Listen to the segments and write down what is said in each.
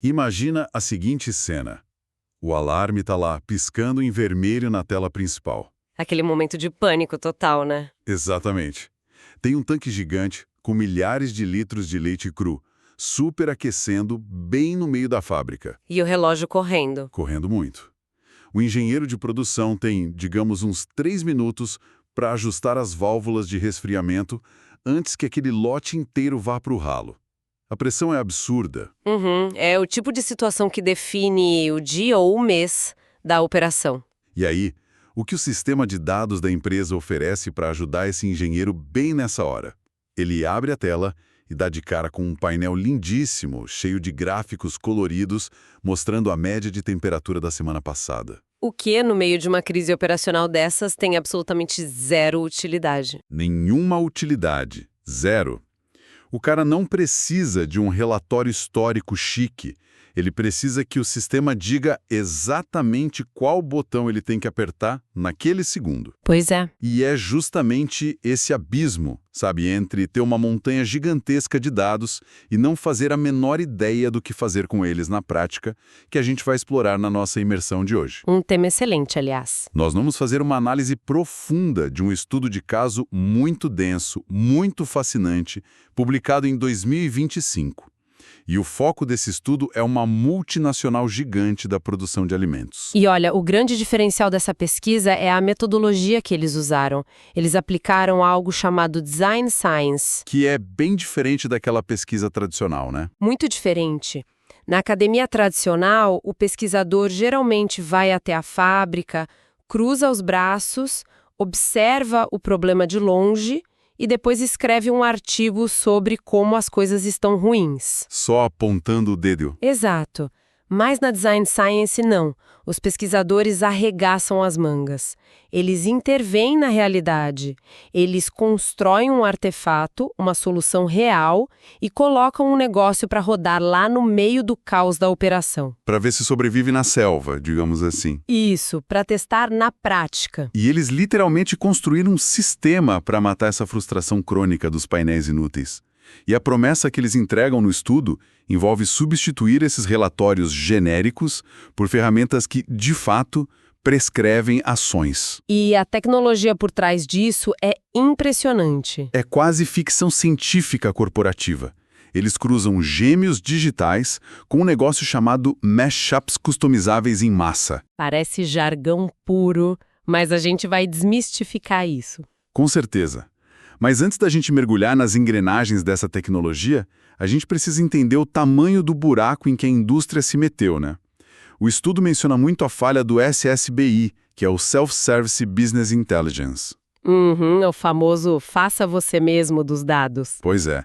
Imagina a seguinte cena. O alarme está lá, piscando em vermelho na tela principal. Aquele momento de pânico total, né? Exatamente. Tem um tanque gigante com milhares de litros de leite cru, superaquecendo bem no meio da fábrica. E o relógio correndo. Correndo muito. O engenheiro de produção tem, digamos, uns 3 minutos para ajustar as válvulas de resfriamento antes que aquele lote inteiro vá para o ralo. A pressão é absurda. É o tipo de situação que define o dia ou o mês da operação. E aí, o que o sistema de dados da empresa oferece para ajudar esse engenheiro bem nessa hora? Ele abre a tela e dá de cara com um painel lindíssimo, cheio de gráficos coloridos, mostrando a média de temperatura da semana passada. O que, no meio de uma crise operacional dessas, tem absolutamente zero utilidade. Nenhuma utilidade. Zero. O cara não precisa de um relatório histórico chique. Ele precisa que o sistema diga exatamente qual botão ele tem que apertar naquele segundo. Pois é. E é justamente esse abismo, sabe, entre ter uma montanha gigantesca de dados e não fazer a menor ideia do que fazer com eles na prática, que a gente vai explorar na nossa imersão de hoje. Um tema excelente, aliás. Nós vamos fazer uma análise profunda de um estudo de caso muito denso, muito fascinante, publicado em 2025. E o foco desse estudo é uma multinacional gigante da produção de alimentos. E olha, o grande diferencial dessa pesquisa é a metodologia que eles usaram. Eles aplicaram algo chamado Design Science. Que é bem diferente daquela pesquisa tradicional, né? Muito diferente. Na academia tradicional, o pesquisador geralmente vai até a fábrica, cruza os braços, observa o problema de longe e depois escreve um artigo sobre como as coisas estão ruins. Só apontando o dedo. Exato. Mas na Design Science, não. Os pesquisadores arregaçam as mangas. Eles intervêm na realidade. Eles constroem um artefato, uma solução real, e colocam um negócio para rodar lá no meio do caos da operação. Para ver se sobrevive na selva, digamos assim. Isso, para testar na prática. E eles literalmente construíram um sistema para matar essa frustração crônica dos painéis inúteis. E a promessa que eles entregam no estudo envolve substituir esses relatórios genéricos por ferramentas que, de fato, prescrevem ações. E a tecnologia por trás disso é impressionante. É quase ficção científica corporativa. Eles cruzam gêmeos digitais com um negócio chamado mashups customizáveis em massa. Parece jargão puro, mas a gente vai desmistificar isso. Com certeza. Mas antes da gente mergulhar nas engrenagens dessa tecnologia, a gente precisa entender o tamanho do buraco em que a indústria se meteu, né? O estudo menciona muito a falha do SSBI, que é o Self-Service Business Intelligence. O famoso faça você mesmo dos dados. Pois é.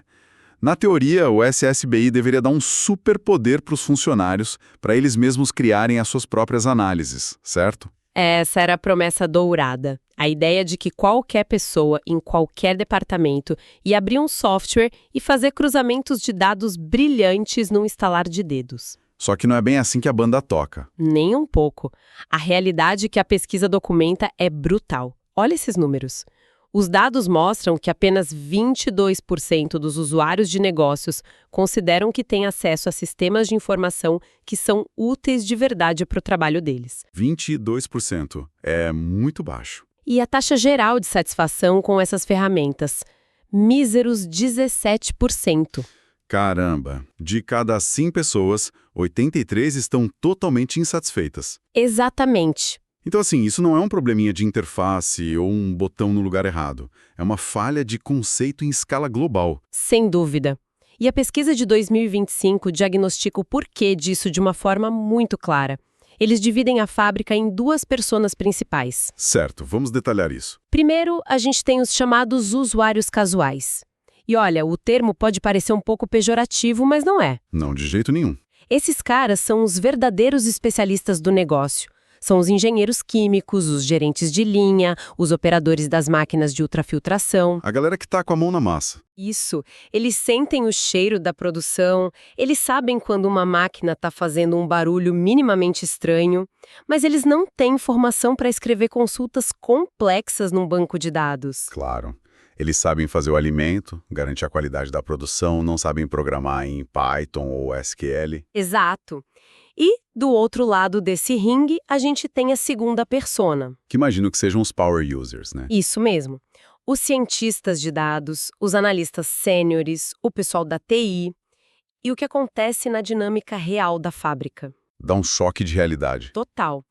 Na teoria, o SSBI deveria dar um superpoder para os funcionários, para eles mesmos criarem as suas próprias análises, certo? Essa era a promessa dourada. A ideia de que qualquer pessoa, em qualquer departamento, ia abrir um software e fazer cruzamentos de dados brilhantes num estalar de dedos. Só que não é bem assim que a banda toca. Nem um pouco. A realidade que a pesquisa documenta é brutal. Olha esses números. Os dados mostram que apenas 22% dos usuários de negócios consideram que têm acesso a sistemas de informação que são úteis de verdade para o trabalho deles. 22%. É muito baixo. E a taxa geral de satisfação com essas ferramentas? Míseros 17%. Caramba! De cada 100 pessoas, 83 estão totalmente insatisfeitas. Exatamente. Então, assim, isso não é um probleminha de interface ou um botão no lugar errado. É uma falha de conceito em escala global. Sem dúvida. E a pesquisa de 2025 diagnostica o porquê disso de uma forma muito clara. Eles dividem a fábrica em duas personas principais. Certo, vamos detalhar isso. Primeiro, a gente tem os chamados usuários casuais. E olha, o termo pode parecer um pouco pejorativo, mas não é. Não, de jeito nenhum. Esses caras são os verdadeiros especialistas do negócio. São os engenheiros químicos, os gerentes de linha, os operadores das máquinas de ultrafiltração. A galera que tá com a mão na massa. Isso. Eles sentem o cheiro da produção, eles sabem quando uma máquina está fazendo um barulho minimamente estranho, mas eles não têm informação para escrever consultas complexas num banco de dados. Claro. Eles sabem fazer o alimento, garantir a qualidade da produção, não sabem programar em Python ou SQL. Exato. E, do outro lado desse ringue, a gente tem a segunda persona. Que imagino que sejam os power users, né? Isso mesmo. Os cientistas de dados, os analistas sêniores, o pessoal da TI e o que acontece na dinâmica real da fábrica. Dá um choque de realidade. Total.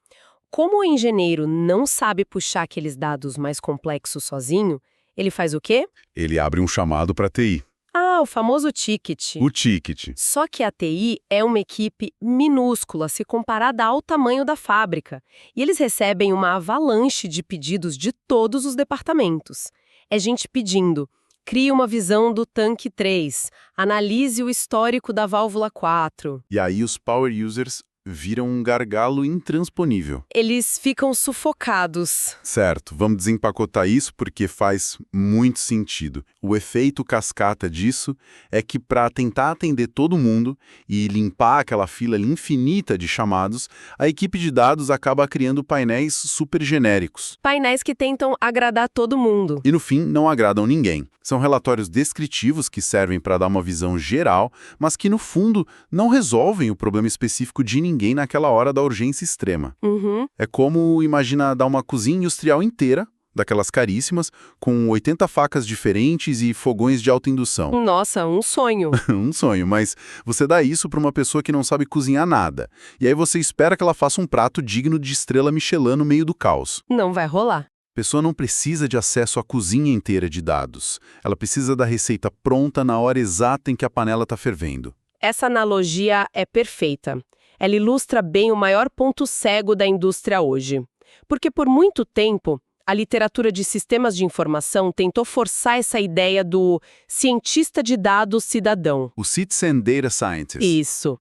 Como o engenheiro não sabe puxar aqueles dados mais complexos sozinho, ele faz o quê? Ele abre um chamado para TI. Ah, o famoso ticket. O ticket. Só que a TI é uma equipe minúscula se comparada ao tamanho da fábrica, e eles recebem uma avalanche de pedidos de todos os departamentos. É gente pedindo: crie uma visão do tanque 3, analise o histórico da válvula 4. E aí os power users viram um gargalo intransponível. Eles ficam sufocados. Certo, vamos desempacotar isso porque faz muito sentido. O efeito cascata disso é que para tentar atender todo mundo e limpar aquela fila infinita de chamados, a equipe de dados acaba criando painéis super genéricos. Painéis que tentam agradar todo mundo. E no fim, não agradam ninguém. São relatórios descritivos que servem para dar uma visão geral, mas que no fundo não resolvem o problema específico de ninguém naquela hora da urgência extrema. Uhum. É como, imagina, dar uma cozinha industrial inteira, daquelas caríssimas, com 80 facas diferentes e fogões de alta indução. Nossa, um sonho. Um sonho, mas você dá isso para uma pessoa que não sabe cozinhar nada. E aí você espera que ela faça um prato digno de estrela Michelin no meio do caos. Não vai rolar. A pessoa não precisa de acesso à cozinha inteira de dados. Ela precisa da receita pronta na hora exata em que a panela está fervendo. Essa analogia é perfeita. Ela ilustra bem o maior ponto cego da indústria hoje. Porque por muito tempo, a literatura de sistemas de informação tentou forçar essa ideia do cientista de dados cidadão. O Citizen Data Scientist. Isso.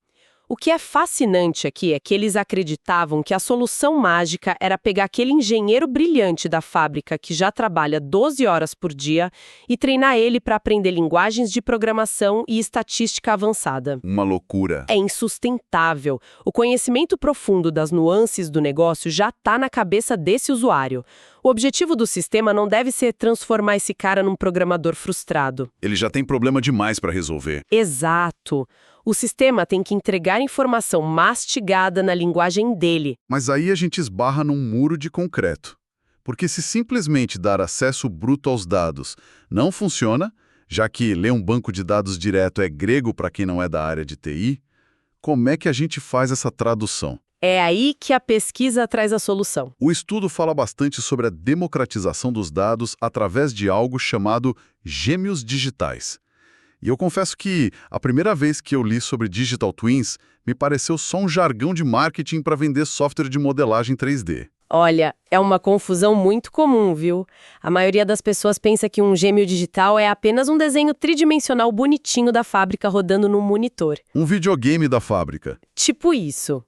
O que é fascinante aqui é que eles acreditavam que a solução mágica era pegar aquele engenheiro brilhante da fábrica que já trabalha 12 horas por dia e treinar ele para aprender linguagens de programação e estatística avançada. Uma loucura. É insustentável. O conhecimento profundo das nuances do negócio já está na cabeça desse usuário. O objetivo do sistema não deve ser transformar esse cara num programador frustrado. Ele já tem problema demais para resolver. Exato. O sistema tem que entregar informação mastigada na linguagem dele. Mas aí a gente esbarra num muro de concreto. Porque se simplesmente dar acesso bruto aos dados não funciona, já que ler um banco de dados direto é grego para quem não é da área de TI, como é que a gente faz essa tradução? É aí que a pesquisa traz a solução. O estudo fala bastante sobre a democratização dos dados através de algo chamado gêmeos digitais. E eu confesso que a primeira vez que eu li sobre Digital Twins, me pareceu só um jargão de marketing para vender software de modelagem 3D. Olha, é uma confusão muito comum, viu? A maioria das pessoas pensa que um gêmeo digital é apenas um desenho tridimensional bonitinho da fábrica rodando num monitor. Um videogame da fábrica. Tipo isso.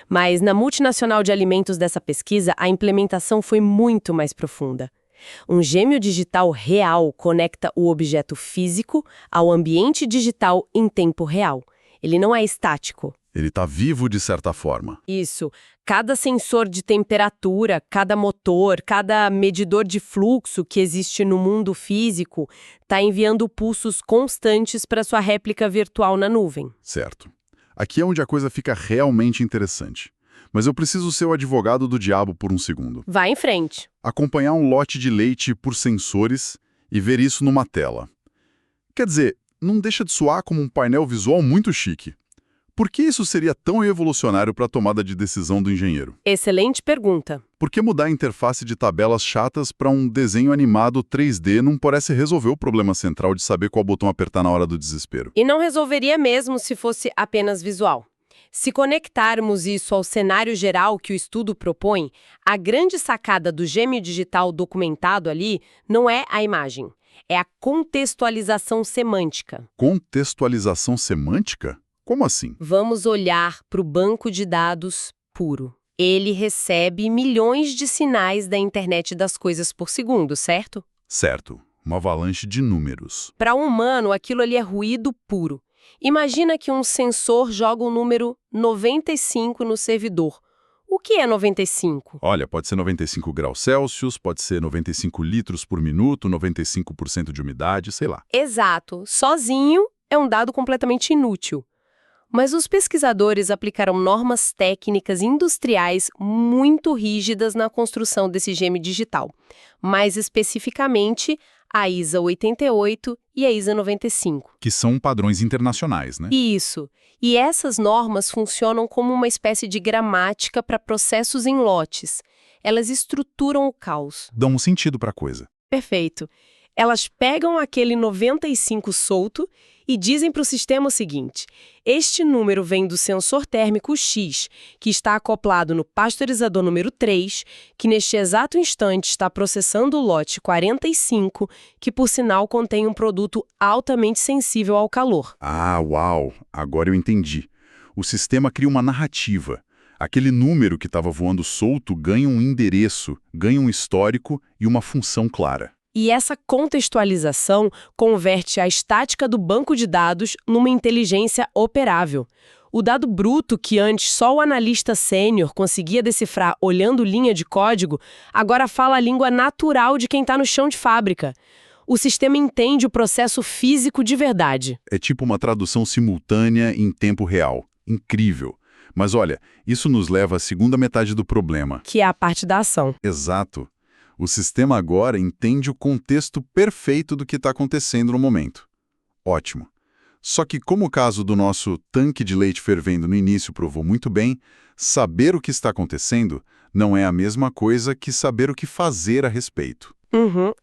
Mas na multinacional de alimentos dessa pesquisa, a implementação foi muito mais profunda. Um gêmeo digital real conecta o objeto físico ao ambiente digital em tempo real. Ele não é estático. Ele está vivo de certa forma. Isso. Cada sensor de temperatura, cada motor, cada medidor de fluxo que existe no mundo físico está enviando pulsos constantes para sua réplica virtual na nuvem. Certo. Aqui é onde a coisa fica realmente interessante. Mas eu preciso ser o advogado do diabo por um segundo. Vai em frente. Acompanhar um lote de leite por sensores e ver isso numa tela. Quer dizer, não deixa de soar como um painel visual muito chique. Por que isso seria tão revolucionário para a tomada de decisão do engenheiro? Excelente pergunta. Por que mudar a interface de tabelas chatas para um desenho animado 3D não parece resolver o problema central de saber qual botão apertar na hora do desespero? E não resolveria mesmo se fosse apenas visual. Se conectarmos isso ao cenário geral que o estudo propõe, a grande sacada do gêmeo digital documentado ali não é a imagem, é a contextualização semântica. Contextualização semântica? Como assim? Vamos olhar para o banco de dados puro. Ele recebe milhões de sinais da internet das coisas por segundo, certo? Certo, uma avalanche de números. Para um humano, aquilo ali é ruído puro. Imagina que um sensor joga o número 95 no servidor. O que é 95? Olha, pode ser 95 graus Celsius, pode ser 95 litros por minuto, 95% de umidade, sei lá. Exato. Sozinho é um dado completamente inútil. Mas os pesquisadores aplicaram normas técnicas industriais muito rígidas na construção desse gêmeo digital. Mais especificamente, a ISA 88 e a ISA 95. Que são padrões internacionais, né? Isso. E essas normas funcionam como uma espécie de gramática para processos em lotes. Elas estruturam o caos. Dão um sentido para a coisa. Perfeito. Elas pegam aquele 95 solto e dizem para o sistema o seguinte: este número vem do sensor térmico X, que está acoplado no pasteurizador número 3, que neste exato instante está processando o lote 45, que por sinal contém um produto altamente sensível ao calor. Ah, uau! Agora eu entendi. O sistema cria uma narrativa. Aquele número que estava voando solto ganha um endereço, ganha um histórico e uma função clara. E essa contextualização converte a estática do banco de dados numa inteligência operável. O dado bruto que antes só o analista sênior conseguia decifrar olhando linha de código, agora fala a língua natural de quem está no chão de fábrica. O sistema entende o processo físico de verdade. É tipo uma tradução simultânea em tempo real. Incrível. Mas olha, isso nos leva à segunda metade do problema. Que é a parte da ação. Exato. O sistema agora entende o contexto perfeito do que está acontecendo no momento. Ótimo. Só que, como o caso do nosso tanque de leite fervendo no início provou muito bem, saber o que está acontecendo não é a mesma coisa que saber o que fazer a respeito.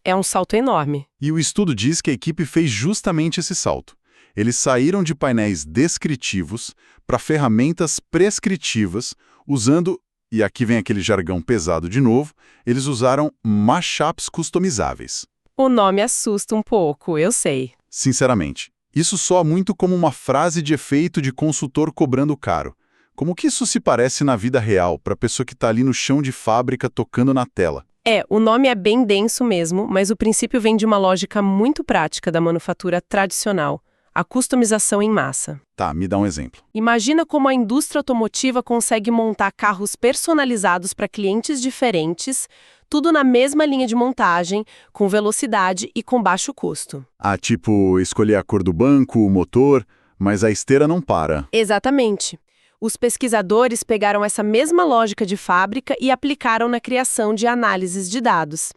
É um salto enorme. E o estudo diz que a equipe fez justamente esse salto. Eles saíram de painéis descritivos para ferramentas prescritivas, usando, e aqui vem aquele jargão pesado de novo, eles usaram mashups customizáveis. O nome assusta um pouco, eu sei. Sinceramente, isso soa muito como uma frase de efeito de consultor cobrando caro. Como que isso se parece na vida real para a pessoa que está ali no chão de fábrica tocando na tela? O nome é bem denso mesmo, mas o princípio vem de uma lógica muito prática da manufatura tradicional, a customização em massa. Tá, me dá um exemplo. Imagina como a indústria automotiva consegue montar carros personalizados para clientes diferentes, tudo na mesma linha de montagem, com velocidade e com baixo custo. Ah, tipo, escolher a cor do banco, o motor, mas a esteira não para. Exatamente. Os pesquisadores pegaram essa mesma lógica de fábrica e aplicaram na criação de análises de dados.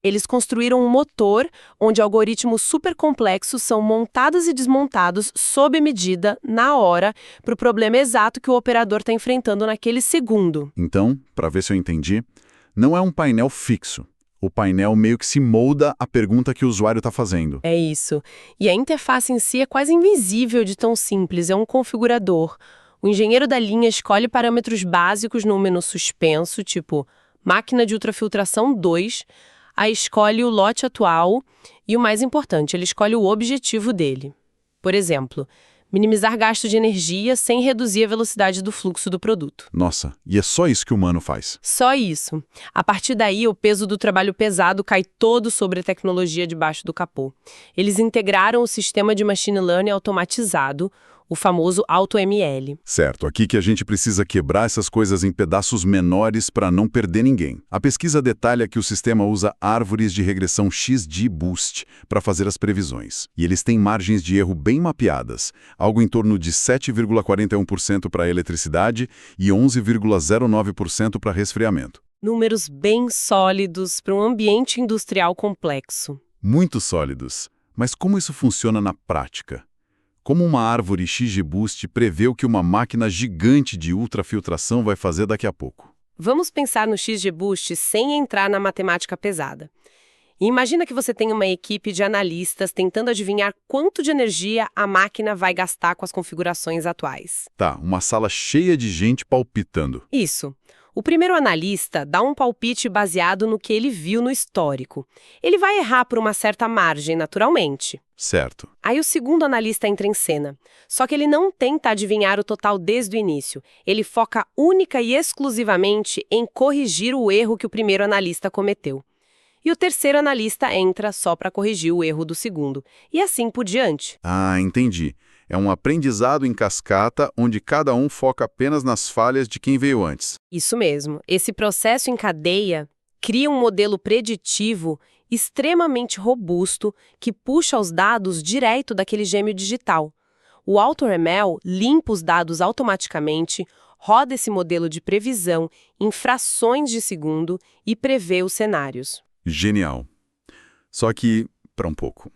Eles construíram um motor onde algoritmos supercomplexos são montados e desmontados sob medida, na hora, para o problema exato que o operador está enfrentando naquele segundo. Então, para ver se eu entendi, não é um painel fixo. O painel meio que se molda à pergunta que o usuário está fazendo. É isso. E a interface em si é quase invisível de tão simples, é um configurador. O engenheiro da linha escolhe parâmetros básicos no menu suspenso, tipo máquina de ultrafiltração 2, aí escolhe o lote atual e, o mais importante, ele escolhe o objetivo dele. Por exemplo, minimizar gasto de energia sem reduzir a velocidade do fluxo do produto. Nossa, e é só isso que o humano faz. Só isso. A partir daí, o peso do trabalho pesado cai todo sobre a tecnologia debaixo do capô. Eles integraram o sistema de machine learning automatizado, o famoso AutoML. Certo, aqui que a gente precisa quebrar essas coisas em pedaços menores para não perder ninguém. A pesquisa detalha que o sistema usa árvores de regressão XGBoost para fazer as previsões. E eles têm margens de erro bem mapeadas, algo em torno de 7,41% para eletricidade e 11,09% para resfriamento. Números bem sólidos para um ambiente industrial complexo. Muito sólidos. Mas como isso funciona na prática? Como uma árvore XGBoost prevê o que uma máquina gigante de ultrafiltração vai fazer daqui a pouco? Vamos pensar no XGBoost sem entrar na matemática pesada. E imagina que você tem uma equipe de analistas tentando adivinhar quanto de energia a máquina vai gastar com as configurações atuais. Tá, uma sala cheia de gente palpitando. Isso. O primeiro analista dá um palpite baseado no que ele viu no histórico. Ele vai errar por uma certa margem, naturalmente. Certo. Aí o segundo analista entra em cena. Só que ele não tenta adivinhar o total desde o início. Ele foca única e exclusivamente em corrigir o erro que o primeiro analista cometeu. E o terceiro analista entra só para corrigir o erro do segundo. E assim por diante. Ah, entendi. É um aprendizado em cascata onde cada um foca apenas nas falhas de quem veio antes. Isso mesmo. Esse processo em cadeia cria um modelo preditivo extremamente robusto que puxa os dados direto daquele gêmeo digital. O AutoML limpa os dados automaticamente, roda esse modelo de previsão em frações de segundo e prevê os cenários. Genial. Só que, para um pouco.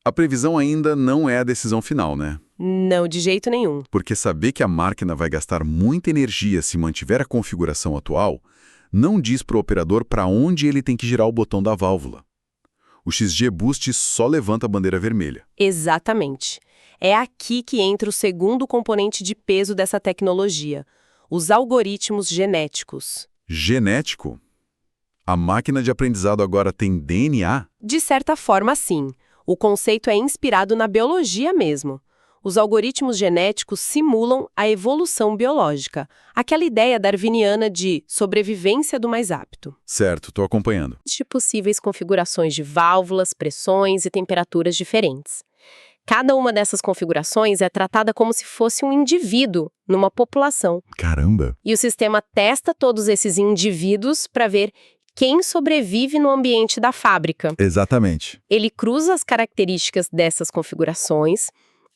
A previsão ainda não é a decisão final, né? Não, de jeito nenhum. Porque saber que a máquina vai gastar muita energia se mantiver a configuração atual não diz para o operador para onde ele tem que girar o botão da válvula. O XGBoost só levanta a bandeira vermelha. Exatamente. É aqui que entra o segundo componente de peso dessa tecnologia, os algoritmos genéticos. Genético? A máquina de aprendizado agora tem DNA? De certa forma, sim. O conceito é inspirado na biologia mesmo. Os algoritmos genéticos simulam a evolução biológica, aquela ideia darwiniana de sobrevivência do mais apto. Certo, estou acompanhando. De possíveis configurações de válvulas, pressões e temperaturas diferentes. Cada uma dessas configurações é tratada como se fosse um indivíduo numa população. Caramba! E o sistema testa todos esses indivíduos para ver quem sobrevive no ambiente da fábrica. Exatamente. Ele cruza as características dessas configurações,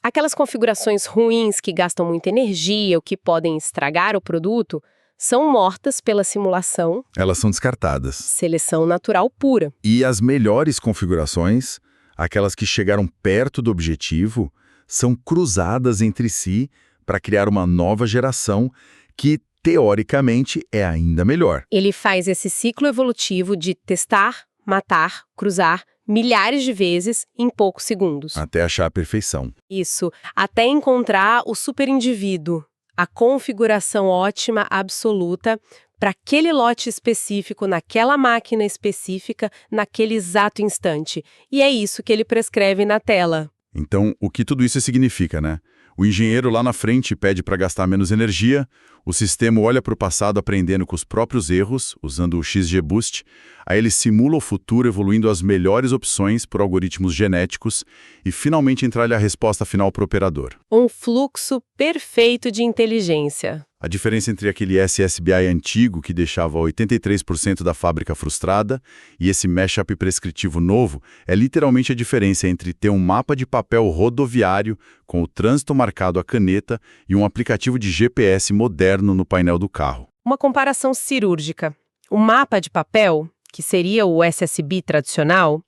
aquelas configurações ruins que gastam muita energia ou que podem estragar o produto, são mortas pela simulação, Elas são descartadas. seleção natural pura. E as melhores configurações, aquelas que chegaram perto do objetivo, são cruzadas entre si para criar uma nova geração que, teoricamente, é ainda melhor. Ele faz esse ciclo evolutivo de testar, matar, cruzar milhares de vezes em poucos segundos. Até achar a perfeição. Isso, até encontrar o superindivíduo, a configuração ótima absoluta para aquele lote específico, naquela máquina específica, naquele exato instante. E é isso que ele prescreve na tela. Então, o que tudo isso significa, né? O engenheiro lá na frente pede para gastar menos energia, o sistema olha para o passado aprendendo com os próprios erros, usando o XGBoost, aí ele simula o futuro evoluindo as melhores opções por algoritmos genéticos e finalmente entrega a resposta final para o operador. Um fluxo perfeito de inteligência. A diferença entre aquele SSBI antigo que deixava 83% da fábrica frustrada e esse mashup prescritivo novo é literalmente a diferença entre ter um mapa de papel rodoviário com o trânsito marcado à caneta e um aplicativo de GPS moderno no painel do carro. Uma comparação cirúrgica. O mapa de papel, que seria o SSB tradicional,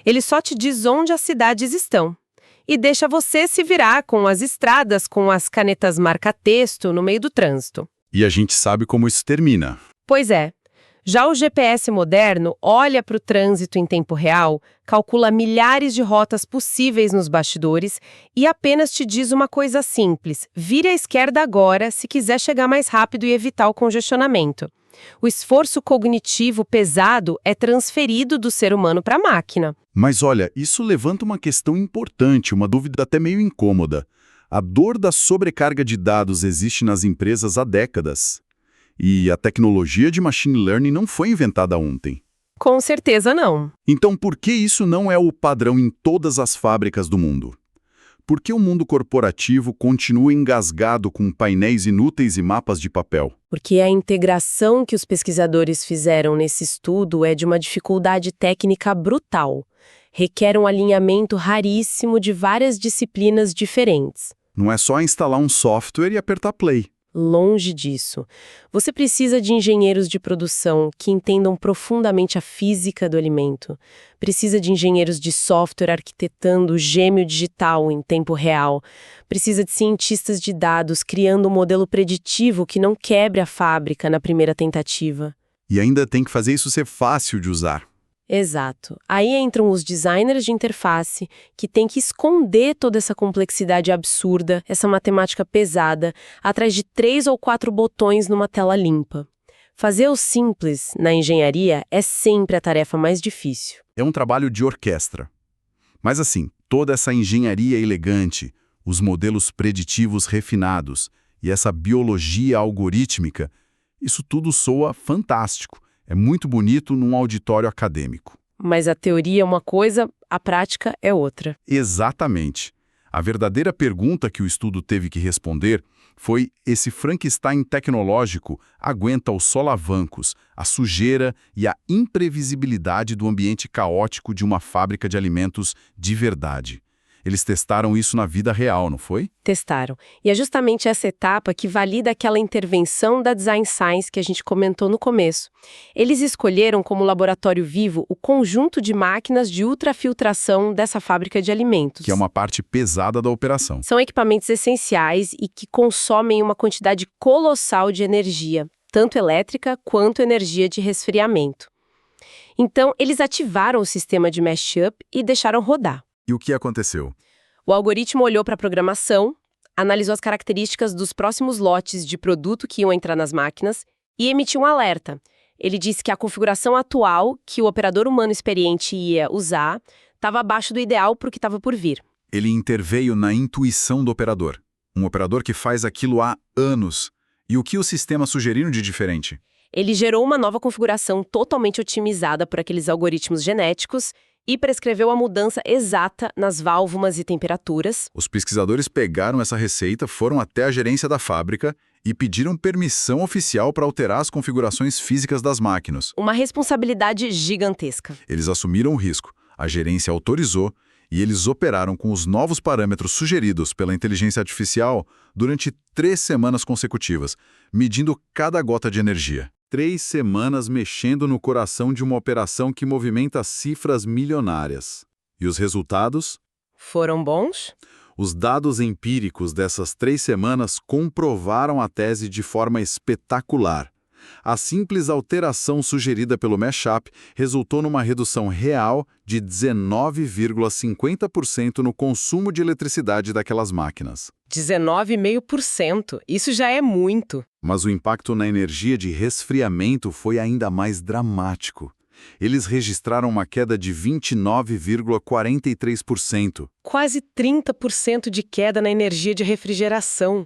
ele só te diz onde as cidades estão e deixa você se virar com as estradas com as canetas marca-texto no meio do trânsito. E a gente sabe como isso termina. Pois é. Já o GPS moderno olha para o trânsito em tempo real, calcula milhares de rotas possíveis nos bastidores e apenas te diz uma coisa simples: vire à esquerda agora se quiser chegar mais rápido e evitar o congestionamento. O esforço cognitivo pesado é transferido do ser humano para a máquina. Mas olha, isso levanta uma questão importante, uma dúvida até meio incômoda. A dor da sobrecarga de dados existe nas empresas há décadas. E a tecnologia de machine learning não foi inventada ontem. Com certeza não. Então por que isso não é o padrão em todas as fábricas do mundo? Por que o mundo corporativo continua engasgado com painéis inúteis e mapas de papel? Porque a integração que os pesquisadores fizeram nesse estudo é de uma dificuldade técnica brutal. Requer um alinhamento raríssimo de várias disciplinas diferentes. Não é só instalar um software e apertar play. Longe disso. Você precisa de engenheiros de produção que entendam profundamente a física do alimento. Precisa de engenheiros de software arquitetando o gêmeo digital em tempo real. Precisa de cientistas de dados criando um modelo preditivo que não quebre a fábrica na primeira tentativa. E ainda tem que fazer isso ser fácil de usar. Exato. Aí entram os designers de interface, que têm que esconder toda essa complexidade absurda, essa matemática pesada, atrás de 3 ou 4 botões numa tela limpa. Fazer o simples, na engenharia, é sempre a tarefa mais difícil. É um trabalho de orquestra. Mas assim, toda essa engenharia elegante, os modelos preditivos refinados e essa biologia algorítmica, isso tudo soa fantástico. É muito bonito num auditório acadêmico. Mas a teoria é uma coisa, a prática é outra. Exatamente. A verdadeira pergunta que o estudo teve que responder foi: esse Frankenstein tecnológico aguenta os solavancos, a sujeira e a imprevisibilidade do ambiente caótico de uma fábrica de alimentos de verdade? Eles testaram isso na vida real, não foi? Testaram. E é justamente essa etapa que valida aquela intervenção da Design Science que a gente comentou no começo. Eles escolheram como laboratório vivo o conjunto de máquinas de ultrafiltração dessa fábrica de alimentos. Que é uma parte pesada da operação. São equipamentos essenciais e que consomem uma quantidade colossal de energia, tanto elétrica quanto energia de resfriamento. Então, eles ativaram o sistema de mashup e deixaram rodar. E o que aconteceu? O algoritmo olhou para a programação, analisou as características dos próximos lotes de produto que iam entrar nas máquinas e emitiu um alerta. Ele disse que a configuração atual que o operador humano experiente ia usar estava abaixo do ideal para o que estava por vir. Ele interveio na intuição do operador. Um operador que faz aquilo há anos. E o que os sistemas sugeriram de diferente? Ele gerou uma nova configuração totalmente otimizada por aqueles algoritmos genéticos e prescreveu a mudança exata nas válvulas e temperaturas. Os pesquisadores pegaram essa receita, foram até a gerência da fábrica e pediram permissão oficial para alterar as configurações físicas das máquinas. Uma responsabilidade gigantesca. Eles assumiram o risco, a gerência autorizou e eles operaram com os novos parâmetros sugeridos pela inteligência artificial durante 3 semanas consecutivas, medindo cada gota de energia. 3 semanas mexendo no coração de uma operação que movimenta cifras milionárias. E os resultados? Foram bons? Os dados empíricos dessas 3 semanas comprovaram a tese de forma espetacular. A simples alteração sugerida pelo mashup resultou numa redução real de 19,50% no consumo de eletricidade daquelas máquinas. 19,5%. Isso já é muito. Mas o impacto na energia de resfriamento foi ainda mais dramático. Eles registraram uma queda de 29,43%. Quase 30% de queda na energia de refrigeração.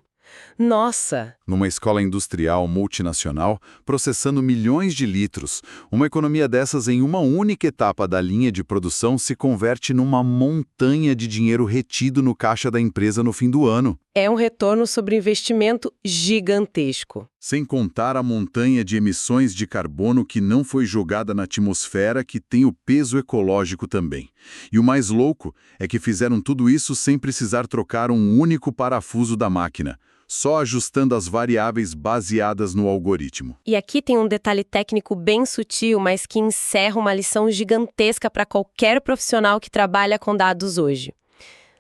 Nossa! Numa escola industrial multinacional, processando milhões de litros, uma economia dessas em uma única etapa da linha de produção se converte numa montanha de dinheiro retido no caixa da empresa no fim do ano. É um retorno sobre investimento gigantesco. Sem contar a montanha de emissões de carbono que não foi jogada na atmosfera, que tem o peso ecológico também. E o mais louco é que fizeram tudo isso sem precisar trocar um único parafuso da máquina, só ajustando as variáveis baseadas no algoritmo. E aqui tem um detalhe técnico bem sutil, mas que encerra uma lição gigantesca para qualquer profissional que trabalha com dados hoje.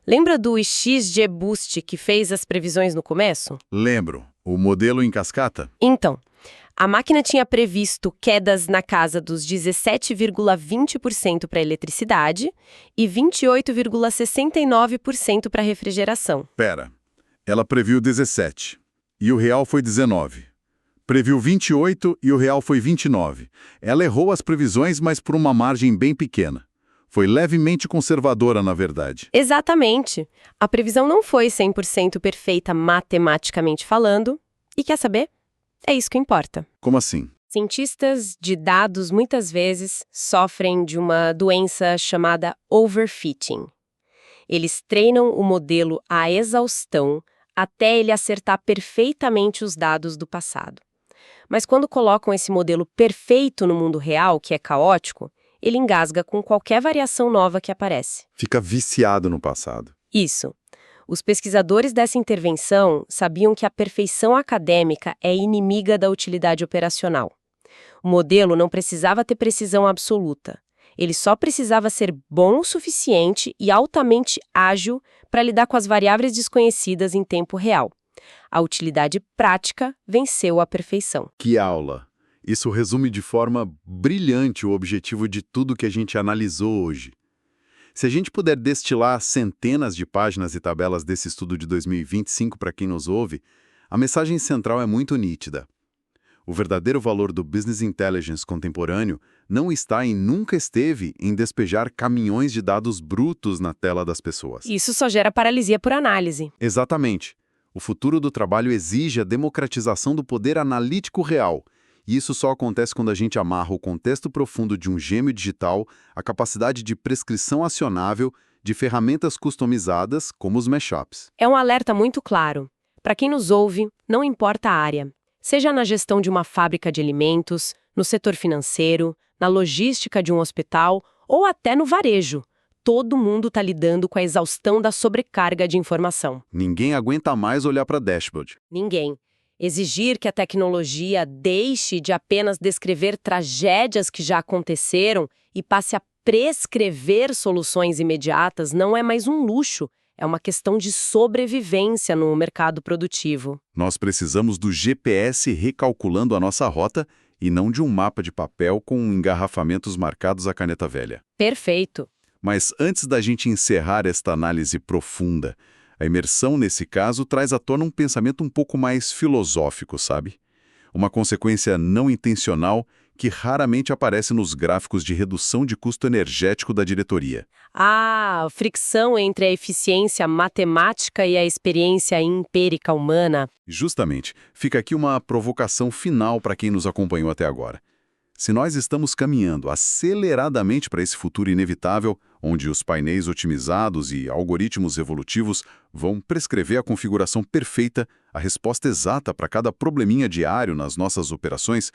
Lembra do XGBoost que fez as previsões no começo? Lembro. O modelo em cascata? Então, a máquina tinha previsto quedas na casa dos 17,20% para eletricidade e 28,69% para refrigeração. Pera. Ela previu 17 e o real foi 19. Previu 28 e o real foi 29. Ela errou as previsões, mas por uma margem bem pequena. Foi levemente conservadora, na verdade. Exatamente. A previsão não foi 100% perfeita matematicamente falando. E quer saber? É isso que importa. Como assim? Cientistas de dados muitas vezes sofrem de uma doença chamada overfitting. Eles treinam o modelo à exaustão até ele acertar perfeitamente os dados do passado. Mas quando colocam esse modelo perfeito no mundo real, que é caótico, ele engasga com qualquer variação nova que aparece. Fica viciado no passado. Isso. Os pesquisadores dessa intervenção sabiam que a perfeição acadêmica é inimiga da utilidade operacional. O modelo não precisava ter precisão absoluta. Ele só precisava ser bom o suficiente e altamente ágil para lidar com as variáveis desconhecidas em tempo real. A utilidade prática venceu a perfeição. Que aula! Isso resume de forma brilhante o objetivo de tudo que a gente analisou hoje. Se a gente puder destilar centenas de páginas e tabelas desse estudo de 2025 para quem nos ouve, a mensagem central é muito nítida. O verdadeiro valor do Business Intelligence contemporâneo não está e nunca esteve em despejar caminhões de dados brutos na tela das pessoas. Isso só gera paralisia por análise. Exatamente. O futuro do trabalho exige a democratização do poder analítico real. E isso só acontece quando a gente amarra o contexto profundo de um gêmeo digital, a capacidade de prescrição acionável, de ferramentas customizadas como os mashups. É um alerta muito claro. Para quem nos ouve, não importa a área. Seja na gestão de uma fábrica de alimentos, no setor financeiro, na logística de um hospital ou até no varejo. Todo mundo está lidando com a exaustão da sobrecarga de informação. Ninguém aguenta mais olhar para dashboard. Ninguém. Exigir que a tecnologia deixe de apenas descrever tragédias que já aconteceram e passe a prescrever soluções imediatas não é mais um luxo, é uma questão de sobrevivência no mercado produtivo. Nós precisamos do GPS recalculando a nossa rota e não de um mapa de papel com engarrafamentos marcados à caneta velha. Perfeito. Mas antes da gente encerrar esta análise profunda, a imersão, nesse caso, traz à tona um pensamento um pouco mais filosófico, sabe? Uma consequência não intencional que raramente aparece nos gráficos de redução de custo energético da diretoria. A fricção entre a eficiência matemática e a experiência empírica humana. Justamente, fica aqui uma provocação final para quem nos acompanhou até agora. Se nós estamos caminhando aceleradamente para esse futuro inevitável, onde os painéis otimizados e algoritmos evolutivos vão prescrever a configuração perfeita, a resposta exata para cada probleminha diário nas nossas operações,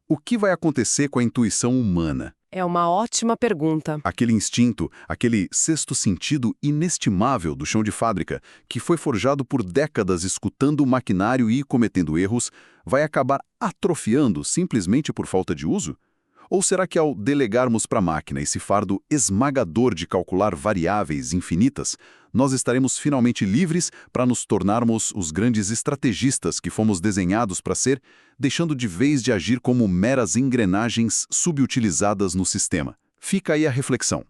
o que vai acontecer com a intuição humana? É uma ótima pergunta. Aquele instinto, aquele sexto sentido inestimável do chão de fábrica, que foi forjado por décadas escutando o maquinário e cometendo erros, vai acabar atrofiando simplesmente por falta de uso? Ou será que ao delegarmos para a máquina esse fardo esmagador de calcular variáveis infinitas, nós estaremos finalmente livres para nos tornarmos os grandes estrategistas que fomos desenhados para ser, deixando de vez de agir como meras engrenagens subutilizadas no sistema? Fica aí a reflexão.